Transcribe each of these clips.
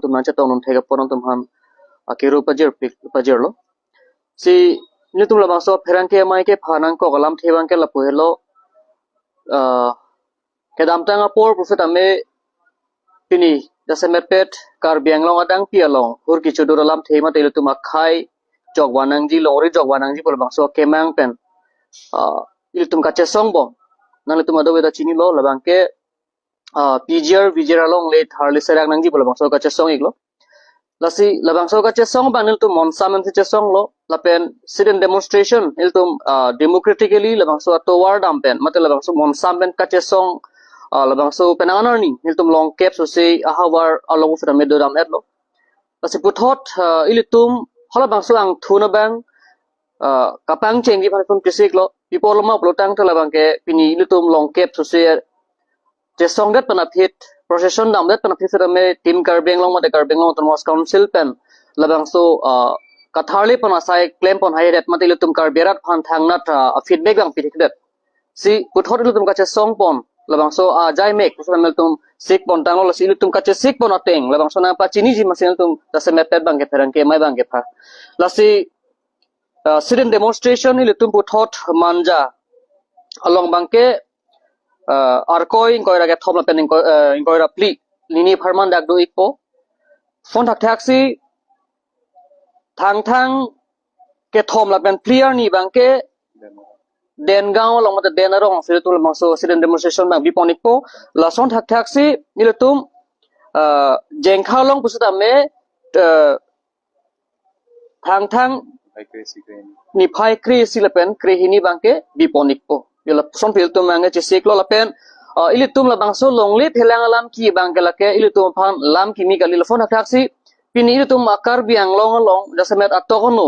tum nan cha tong nun thega ponon tum han akiru pajir lo si ni tum labang so pherang ke mai ke phanang ko galam thebang ke lapu helo ke dam tanga por profit ame pini dasemepet kar bianglong adang pialong hur ki chudur lam thema telu tum akhai jogwanang ji lori jogwanang ji labang so kemang pen il tum ka chesong bom nang tum ado weda chini lo labang ke PGR along late harli serak nang ji labang so ka chesong iglo lasi labang so ka chesong banil tum monsamen se chesong lo lapen sit-in demonstration il tum democratically labang so toward ampen mate labang so monsamen ka chesong labang so penanganar ni il tum long cap so se ahawar along ufra medodam etlo lasi puthot il tum hala bang so ang thuna bang kapang cheng gi phan tum kisik lo people ma plotang thala bang ke pini il tum long cap so se chesong dat panapit procession dam dat panapit sa me team karbeng long mate karbeng long tumos council pen labang so katharli panasai claim pon hai ret mate il tum karberat phan thangnat feedback bang pitik dat si puthot il tum ka chesong pon labang so jai mek so mel tum sik pon tang lo si il tum ka chesik pon ateng labang so na pa chini ji masin tum daseme pet bang ke pherang ke mai bang ke phar lasi sit-in demonstration il tum puthot manja along bang ke arkoi inkoira ke thomla pen inkoira pli lini pharman dak do ikpo phone thak taxi thang ke thomla pen clear ni bang ke Dengaw long mata denarong siratul maso sit-in demonstration bang biponik po lason thak taxi nilutum jengkha long pusuta me thang ni phai kri silapen kri hini bang ke biponik po yala son pil tum ang chesik lo lapen ilitum la bang so long le phelang alam ki bang ke lake ilitum phan lam ki mi gali phone thak taxi pini ilitum akar biang long jasemet atokono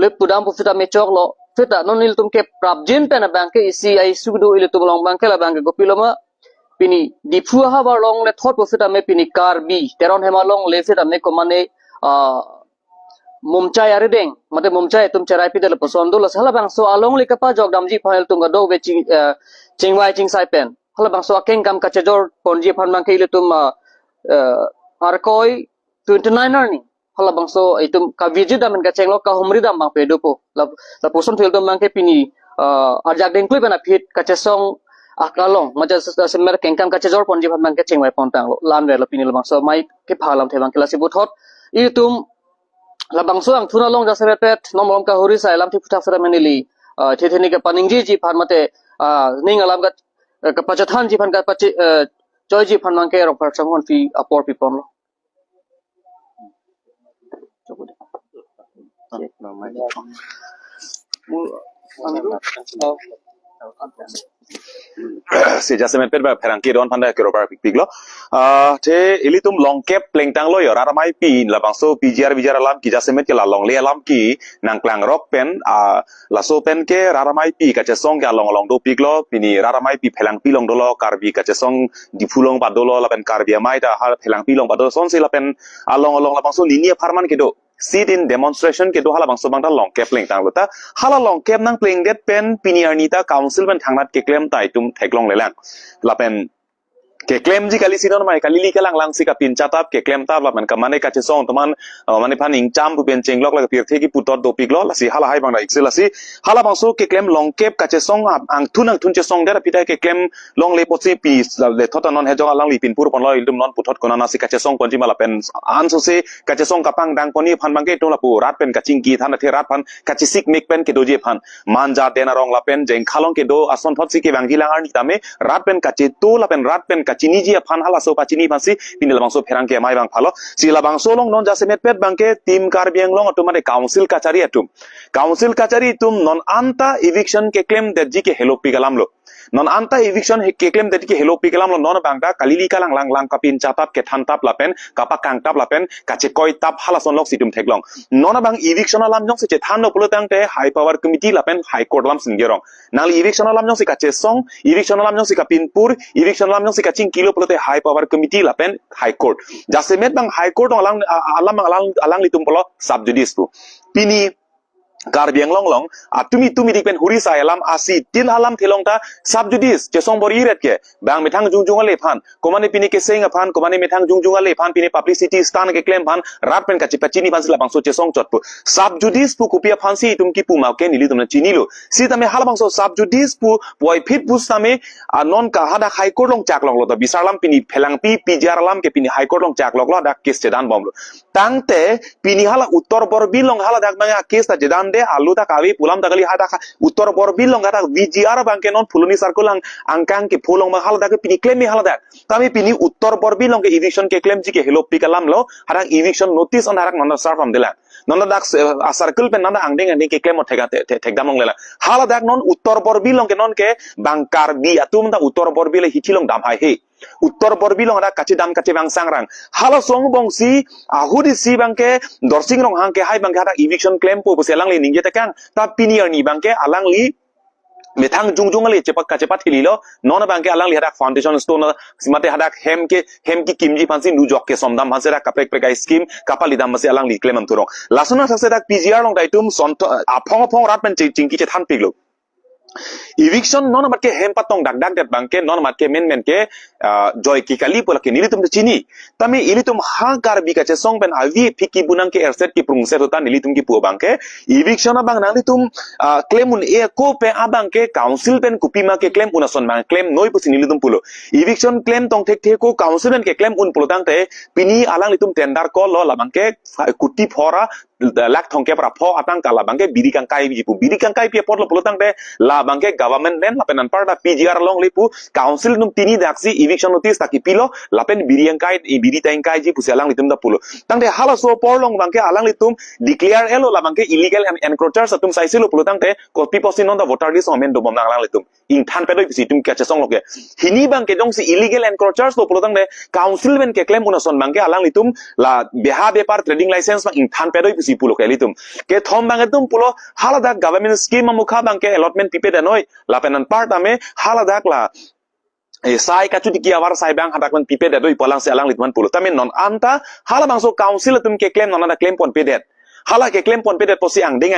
le pudam pusuta me chok lo fita non il tum ke prabjin pen bank ke isi ai sugdu il tum long bank la bank gopiloma pini dipu ha bar long le thot fita me pini kar bi teron hema long le fita me ko mane mumchai are deng mate mumchai tum charai pi de posondo la sala bang so along le kapa jog damji phail tum ga do be chingwai chingsai pen hala bang so akeng kam ka chejor ponji phan bang ke il tum arkoi 29 ni hala bang so itum ka viji dam ka chenglo ka humri dam bang pedo po la poson thil dam bang ke pini arjak deng klui bana phit ka chesong akalong maja semer kengkam ka chejor ponji phan bang ke chengwai pontang lo lam re la pini la bang so mai ke phalam the bang ke la si buthot itum la bang so ang thuna long ja sere pet nomlom ka hori sai lam thi phutha sara menili thetheni ka paningji ji phan mate ning alam ka pachathan ji phan ka pachi joy ji phan bang ke ro par samon fi apor pi pon lo si jasemen pet ba pherang ki ron phanda ke robar pik lo the ilitum long cap pleng tang lo yo raramai pi la bangso pgr alam ki jasemen ke la long le alam ki nang klang rock pen la so pen ke raramai pi ka chesong ke long do pik lo pini raramai pi phelang pi long do lo karbi ka chesong di phulong ba do lo la pen karbi mai da har phelang pi long ba do son se la pen along la bangso linia pharman ke do sit-in demonstration ke do hala bangso bang ta long cap pleng tang lo ta hala long cap nang pleng det pen piniar ni ta council ban thangnat ke claim tai tum theklong le lang la pen ke claim ji kali sinon mai kali li kalang lang si ka pin chatap ke claim tab la man ka mane ka chesong toman mane phaning cham bu ben chenglok la pir thegi putot do piglo la si hala hai bang la excel la si hala bangso ke claim long cap ka chesong ang thun chesong der pita ke claim long le pochi pi le thota non he jong alang li pin pur pon lo ilum non putot konana si ka chesong kon ji mala pen an so se ka chesong ka pang dang poni phan bang ke to la pu rat pen ka chingki than the rat phan ka chisik mek pen ke do je phan manja dena rong la pen jeng khalong ke do ason thot si ke bang ji lang ar ni tame rat pen ka che to la pen rat pen ka chini ji phan hala so pa chini phan si pin la bang so pherang ke mai bang phalo si la bang so long non ja semet pet bang ke team kar biang long to mane council kachari tum non anta eviction ke claim de ji ke hello pigalam lo non anta eviction ke claim de ke hello pigalam lo non bang da kalili kalang lang kapin chatap ke than tap la pen kapa kang tap la pen kache koi tap hala son lok situm theklong non bang eviction alam jong se che than no pulotang te high power committee la pen high court lam singerong nali eviction alam jong se ka che song eviction alam jong se ka pinpur eviction alam jong se ka ching kilo pulote high power committee la pen high court jasemet bang high court alang litum polo sub judice tu pini Karbiang long long tumi di pen huri sai alam asi tin alam thelong ta subjudice che song bori ret ke bang methang jungjung ale phan komane pini ke seng phan komane methang jungjung ale phan pini publicity stan ke claim phan rat pen ka chi pachini phan sila bang so che song chot pu subjudice pu kupia phan si tum ki pu ma ke nili tum na chini lo si tame hal bang so subjudice pu boy fit pu same non ka hada high court long chak long lo da bisalam pini phelang pi pjar lam ke pini high court long chak long lo da case chedan bom lo tangte pini hala uttor bor bilong hala dak bang case ta jedan de alu ta kawi pulam takali hada uttor bor bilong ada VGR bangke non fuluni sarkulang angkang ke pulong ma hala dak pini claim hala dak kami pini uttor bor bilong ke eviction ke claim ji ke hello pikalam lo hada eviction notice on harak non serve am dilan non dak circle pen nanda angding angding ke claim mo thegdam long lela hala dak non uttor bor bilong ke non ke bangkar bi atum da uttor bor bil hichilong dam hai he uttor bor bilong ada kachi dam kachi bang sangrang hala song bong si ahudi si bangke dorsing rong hang ke hai bangke hada eviction claim po selang li ningje takang ta pinier ni bangke alang li methang jungjung ali cepat hililo non bangke alang li hada foundation stone simate hada hem ki kimji pansi nu jok ke somdam hanse da kaprek prekai scheme kapali dam mase alang li claim am turong lasuna thase dak PGR long daitum son aphong rat pen chingki che than piglo eviction non mat ke hem patong dak dak bangke non mat ke men ke joy ki kali pola ke nilitum chini tami ilitum hangkar bi ka che song pen avi phiki bunang ke erset ki prung set ta nilitum ki pu bangke eviction bang nang litum claim un e ko pe abang ke council pen kupi ma ke claim unason bang claim noi pusi nilitum pulo eviction claim tong thek ko council pen ke claim un pulo tang te pini alang litum tender ko lo la bangke kuti phora lak thongke pra pho atang kala bangke biri kang kai bi pu biri kang kai pe pot lo pulo tang te la bangke government nen la penan parda PGR long lipu council num tini daksi eviction notice taki pilo lapen biri yang kai biri tang kai ji pusi alang litum da pulo tang te hala so por long bangke alang litum declare elo la bangke illegal and encroachers atum saisilo pulo tang te ko people sin on the voter list omen do bom nang alang litum ing than pe doi pisi tum ka che song loke hini bangke dong si illegal encroachers lo pulo tang te council ben ke claim unason bangke alang litum la beha bepar trading license bang ing than pe doi pisi pulo ke litum ke thom bang tum pulo halada government scheme mukha bangke allotment pipe de noi lapenan part ame halada la sai ka chuti ki awar sai bang hadak man pipe de doi polang se alang litman pulo tamen non anta hala bangso council tum ke claim non ada claim pon pedet hala ke claim pon pedet posi ang deng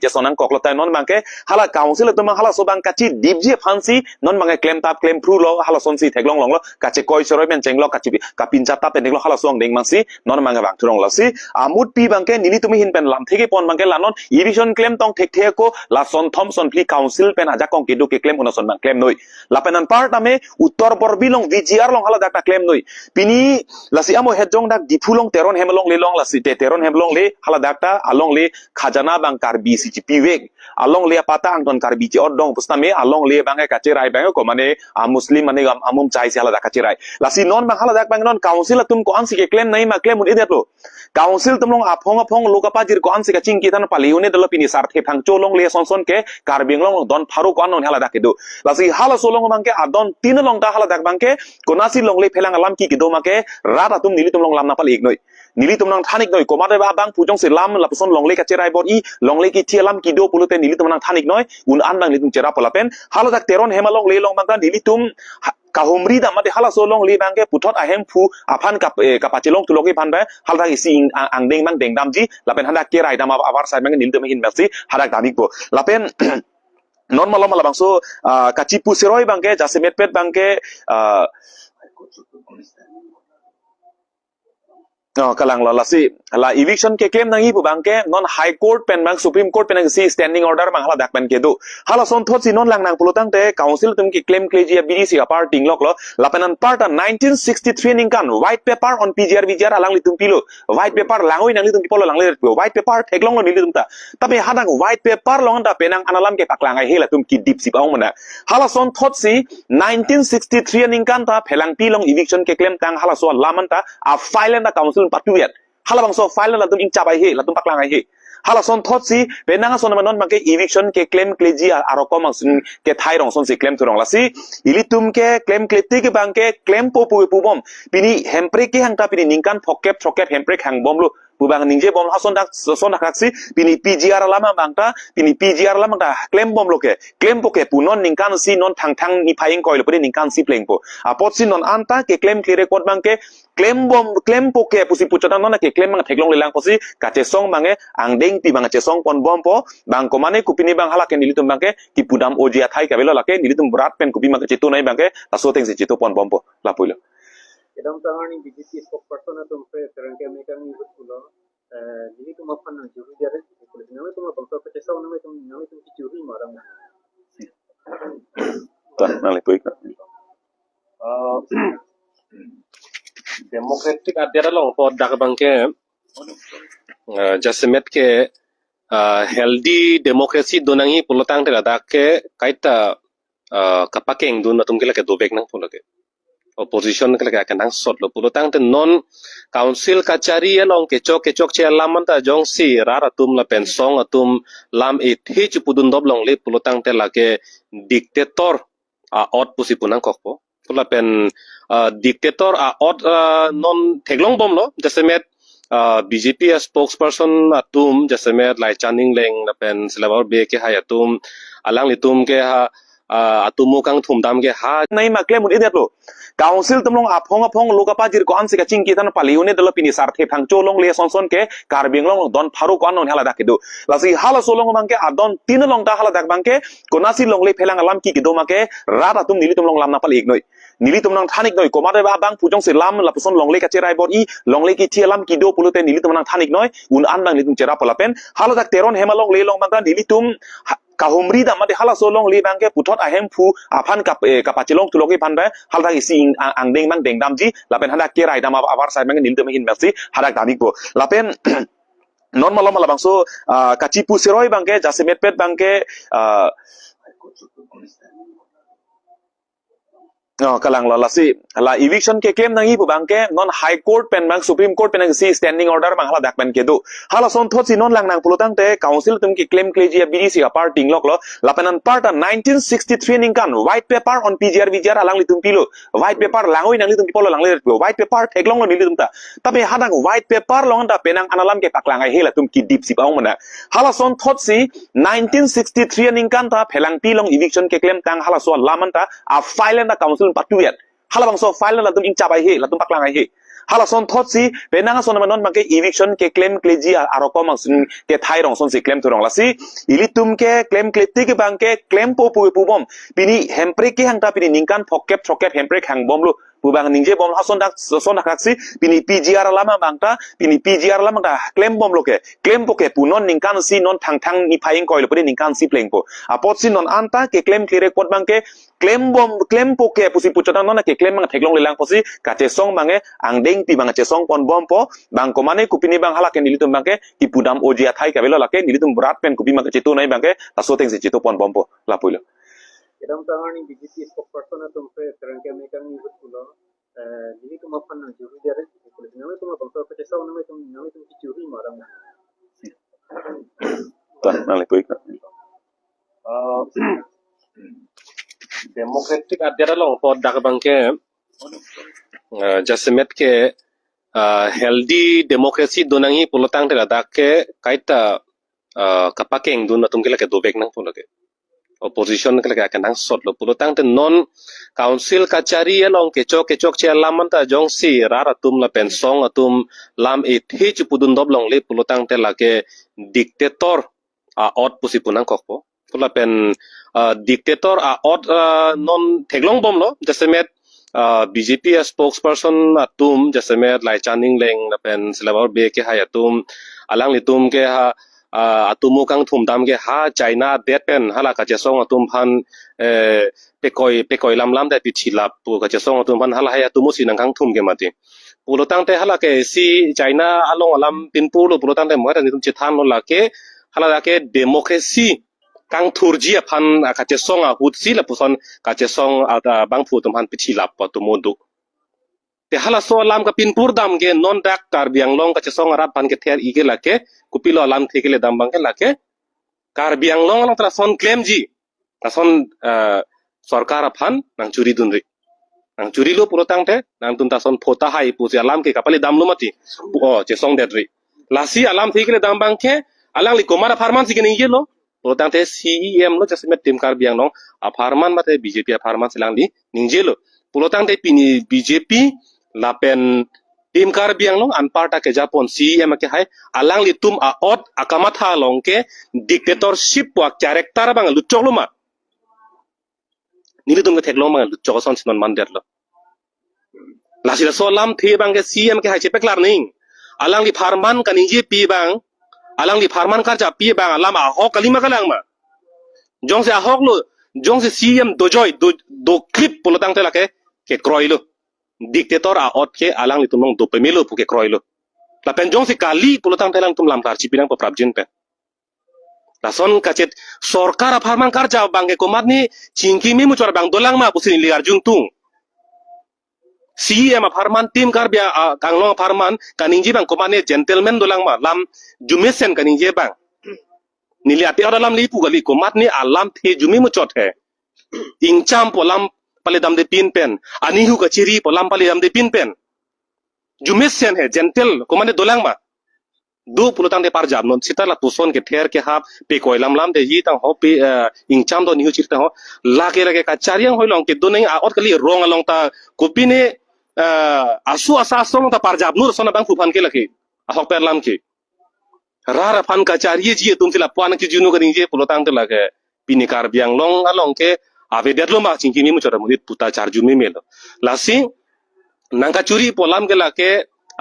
je sonan koklo tai non bangke hala council tum hala so bang kachi dibje fansi non bangke claim tap claim through lo hala sonsi theglong long lo kache koi soroi men chenglo kachi kapin chat tap tenlo hala song deng mangsi non bangke bang thurong lo si amut pi bangke nili tumi hin pen lam theke pon bangke lanon eviction claim tong thek ko la son thom son pli council pen aja kong kedo ke claim unason bang claim noi lapenan part ame uttor bor bilong VGR long hala dakta claim noi pini lasi amo hedjong dak dipulong teron hemelong le long lasi te teron hemelong le hala dakta along le khajana bang karbi CGP weg along le pata angton karbi ci odong pustame along le bang ka cirai bang ko mane muslim mane amum chai si hala dak cirai lasi non bang hala dak bang non council tum ko ansi ke claim nai ma claim un idet lo council tumlong aphong lokapajir ko ansi ka chingki tan paliune dalo pini sarthe phang cholong le son ke karbing long don pharu ko non hala dak do lasi hala solong bang ke adon tin long ta hala dak bang ke konasi long le phelang alam ki do ma ke rata tum nili tumlong lam na pal ik noi nili tumnang thanik noi komade ba bang pujong se lam la puson longle ka cherai bor I longle ki thielam ki do pulute nili tumnang thanik noi un an bang litum chera polapen hala dak teron hemalong le long bang nili tum kahumri da mate hala so long li bang ke puthot ahem phu aphan kapachilong tulogi phan ba hala dak isi angdeng bang deng dam ji lapen handa kerai dam abar sai bang nili tum hin mersi hadak damik bo lapen non malom bang so kachipu seroi bang ke jasemet pet bang ke kalang la si la eviction ke claim nangi pu bangke non high court pen bang supreme court pen si standing order bang hala dak pen ke do hala son thot si non lang nang pulutang te council tum ki claim kleji BDC apart ting lok lo lapenan part 1963 ningkan white paper on PGR VGR alang litum pilo white paper langoi nang litum polo lang le white paper theklong lo litum ta tapi hadang white paper long da penang analam ke paklangai hela tum ki deep sip aung mana hala son thot si 1963 ningkan ta phelang pi long eviction ke claim tang hala so laman ta a file da council patuet hala bang so file la tum ing chabai he la tum paklangai he hala son thot si penanga son manon bang ke eviction ke claim kleji arokom sun ke thai rong son si claim thurong la si ilitum ke claim kleti ke bang ke claim po pu bom pini hempre ke hangta pini ningkan phokep hempre hang bom lo bubang ningje bom hason dak son dak si pini PGR lama bangta pini PGR lama ta claim bom loke claim poke punon ningkan si non thang thang ni phaing koi lo pare ningkan si pleng po apot si non anta ke claim clear record bangke claim bom claim poke pusi puchota non ke claim mang theklong lelang posi kache song bange angdeng pi bang che song pon bom po bang komane kupini bang halake nilitum bangke ki pudam ojia thai ka belo lake nilitum berat pen kupi mang chetu nai bangke taso teng si chetu pon bom po la puilo Kedam tangani BJP spokesperson atau terangkai mereka ni betul. Jadi tu maafkan nak juri dia ada. Nama tu bangsa kecesau nama tu juri marang. tak nalai puik Democratic adera long pod dak bangke jasmet ke healthy democracy donangi pulotang tela dak ke kaita kapakeng dun atum kila ke dobek nang puloke opposition kala ka nang sot lo pulotang te non council kachari along kechok che laman ta jong si rara tum la pensong atum lam it hich pudun doblong le pulotang te la ke dictator a ot pusi punang kokpo pula pen dictator a ot non theglong bom lo jasemet BJP spokesperson atum jasemet lai chaning leng la pen silabor be ke hayatum alang litum ke ha atumu kang thumdam ke ha nai ma claim un idet lo council tumlong apong lokapa jir ko ansi ka chingki tan paliune dalo pini sarthe phang cholong le son ke karbing long don pharu kon non hala dakido lasi hala solong bangke adon tin long ta hala dak bangke konasi long le phelang alam ki kido make rata tum nili tum long lam na pal ignoi nili tum nang thanik noi komade ba bang pujong se lam la puson long le ka cherai bor i long le ki thielam ki do pulute nili tum nang thanik noi un an bang nili tum chera palapen hala dak teron hemalong le long bangka nili tum kahumri da mate hala solong li bangke puthot ahem fu aphan kapachilong tuloki phanba halda isi angdeng mang deng damji lapen hada kerai dama avar sai mang nil tem hin mersi hada damik bo lapen non malom malabang so kachipu seroi bangke jasemet pet bangke kalang lasi la eviction ke claim nangi bu bangke non high court pen bang supreme court pen si standing order bang hala dak pen ke do hala son thot si non lang nang pulutang te council tum ki claim kleji BDC a part ting lok lo lapenan part 1963 ningkan white paper on PGR VGR alang litum pilo white paper langoi nang litum polo lang le white paper theklong lo nilitum ta tapi hadang white paper long ta penang analam ke paklangai hela tum ki deep si baung mana hala son thot si 1963 ningkan ta phelang pi long eviction ke claim tang hala so laman ta a file na council patuet hala bang so file la tum ing chabai he la tum paklang ai he hala son thot si penanga son non bang ke eviction ke claim kleji arokom sin ke thai rong son si claim thorong la si ilitum ke claim kleti ke bang ke claim po bom pini hempre ke hang ta pini ningkan thokep hempre hang bom lu bubang ningje bom hason dak son dak si pini PGR lama bangta pini PGR lama ta claim bom loke claim poke punon ningkan si non thang thang ni phaing koi lo pare ningkan si pleng po apot si non anta ke claim clear record bang ke claim bom claim poke pusi puchota non ke claim mang theklong lelang posi kache song bange angdeng ti bang che song pon bom po bang komane kupini bang halake nilitum bangke ki pudam ojia thai ka belo lake nilitum berat pen kupi mang chetu nai bangke taso teng si chetu pon bom po la puilo Kedam tangani BJP spokesperson atau terangkai mereka ni betul. Jadi tu maafkan nak juri dia ada. Nama tu bangsa kecesau nama tu juri marang. tak nalai puik democratic adera long pod dak bangke jasmet ke healthy democracy donangi pulotang tela dak ke kaita kapakeng dun atum kila ke dobek nang puloke opposition kala ka nang sot lo pulotang te non council kachari along kechok che laman ta jong si rara tum la pensong atum lam it hich pudun doblong le pulotang te la ke dictator a ot pusi punang kokpo pula pen dictator a ot non theglong bom lo jasemet BJP spokesperson atum jasemet lai chaning leng la pen silabor be ke hayatum alang litum ke ha atumu kang thumdam ke ha China det pen hala ka chesong atum phan pekoi lam da pi chilap pu ka chesong atum phan hala haya tumu sinang kang thum ke mati pulotang te hala ke si China along alam pinpu lo pulotang te mo ta nitum chithan lo la ke hala ke democracy kang thurji phan ka chesong a hutsi la puson ka chesong bang phu tum phan pi chilap pa tumu du te hala so lam ka pinpur dam ke non dak kar biang long ka chesong arab pan ke ther ige la ke kupilo lam thekele dam bang ke la ke kar biang long tra son claim ji ta son sarkar phan nang churi dun ri nang churi lo pulotang te nang tun ta son phota hai pu sia lam ke kapali dam lo mati o chesong det ri lasi alam thi kele dam bang ke alang li komara farman si kene yelo polotang te CEM lo jasmet tim kar biang nong a farman mate BJP a farman silang li ningjelo polotang te pini BJP lapen tim kar biang long an parta ke japon CEM ke hai alang li tum a ot akamatha long ke dictatorship wa character bang lu chok lo ma nili tum ke thek lo ma lu chok son sinon man der lo lasi la so lam the bang ke CEM ke hai che peklar ning alang li farman kaninji pi bang alang di farman karja pi bang alam ahok kalima kalang ma jong se ahok lo jong se CM dojoy do clip polotang te lake ke kroy lo dictator a ot ke alang li tumong do pemelo pu ke kroy lo la pen jong se kali polotang te lang tum lam tar chipinang pa prabjin pe la son kachet sorkar a farman karja bang ke komat ni chingki mi mu chor bang dolang ma pusin liar jung tung CM a farman tim kar bia kanglong farman kaninji bang komane gentleman dolang ma lam jumesen kaninji bang nili ati ora lam li pu gali komat ni alam the jumi mu chot he ingcham polam pale dam de pin pen ani hu ka chiri polam pale dam de pin pen jumesen he gentle komane dolang ma du pulutang de parjab non sita la tuson ke ther ke hap pe koilam lam de yi tang ho pe ingcham do ni hu chirta ho la ke ka chariang hoilong ke do nei a ot kali rong along ta kupine asu asa song ta parjab nur sona bang phan ke laki ahok per lam ke rara phan ka chariye ji tum sila puan ki junu ka ninje pulotang te lage pinikar biang long along ke ave derlo ma chingki mi mu chora mudit puta charju mi melo lasi nangka curi polam ke lake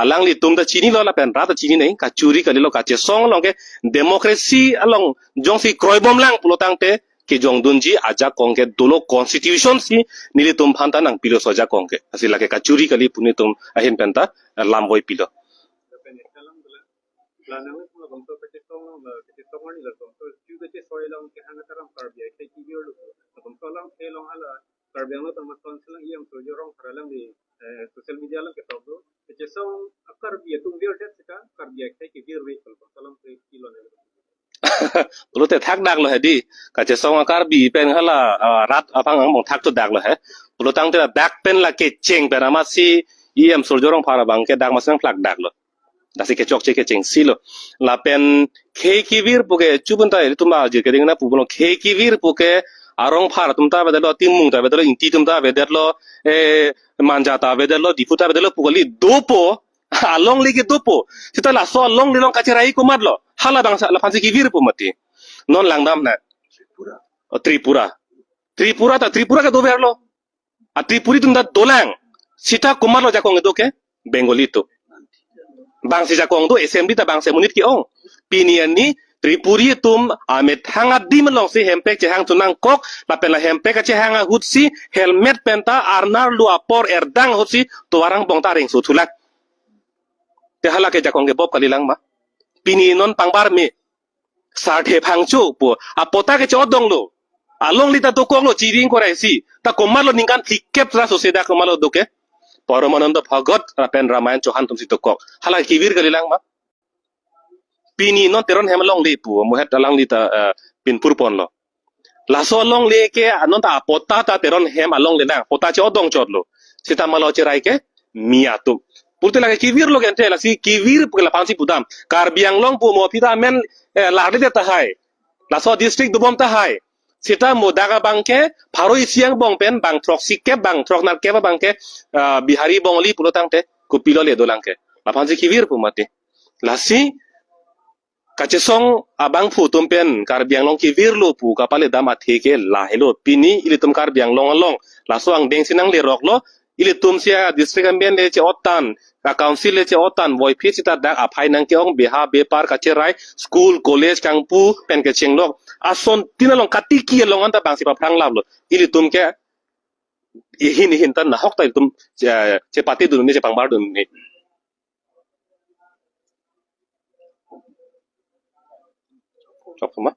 alang li tum da chini lo la pen rata chini nei ka curi ka lo ka che song long ke demokrasi along jong si kroy bom lang pulotang te ke jong dunji aja kongke dolo constitution si nili tum phanta nang pilo soja kongke asila ke ka curi kali puni tum ahin penta lamboy pilo social media lang kita tu, jadi akar biar tu biar dia sekarang akar biar kita kibir rate kalau salam kilo ni. Pulote thak dak lo hedi ka che song akar bi pen hala rat apang ang mong thak to dak lo he pulotang te dak pen la ke cheng pen ama si em soljorong phara bang ke dak masang flak dak lo dasi ke chok che ke cheng si lo la pen ke kivir puke chubun ta tu ma je ke ding na pu bolong ke kivir puke arong phara tum ta bedelo timung ta bedelo inti tum ta bedelo manja ta bedelo diputa bedelo pukali dopo along lagi dopo kita la so long li long kacerai ko madlo hala bang la fansi kivir pu mati non langdam na Tripura ka do verlo a Tripuri tum da dolang sita kumarlo jakong do ke Bengolito bang si jakong do assembly ta bang se munit ki ong pinian ni Tripuri tum amet hangat di melong si hempek che hang tunang kok la pela hempek che hang hutsi helmet penta arnar lu apor erdang hutsi tuarang bong taring su tulak te hala ke jakong ke bob kalilang ma pini non pangbar me sarthe phangchu po apota ke chodong lo along lita to kong lo chiring ko si ta komalo ningkan tikep tra soseda komalo doke Paramananda Bhagat rapen Ramayan Chohan tum si to kok hala kivir kalilang ma pini non teron hemalong le pu mohet dalang lita pin purpon lo la so long le ke anon ta apota ta teron hem along le na pota chodong chodlo sita malo cherai ke miatum Purte lagi kivir lo gente la si kivir pula pansi pudam kar biang long pu mo pita men la de ta hai la so district du bom ta hai sita mo daga bangke pharo isiang bong pen bang trok sikke bang trok nar ke bangke bihari bongli pulotang te kupilo le dolangke la pansi kivir pu mate la si kacesong abang pu tumpen kar biang long kivir lo pu kapale dama theke la helo pini ilitum kar biang long along la so ang deng sinang le rok lo ili tumsia district ambien le che otan ka council le che otan voi phi sita dak aphai nang ke ong beha be par ka che rai school college kangpu pen ke chenglok ason tinalong katiki long anta bang sipa prang lablo ili tum ke hin tan na hok tai tum che pati dun ni che pangbar dun ni chok ma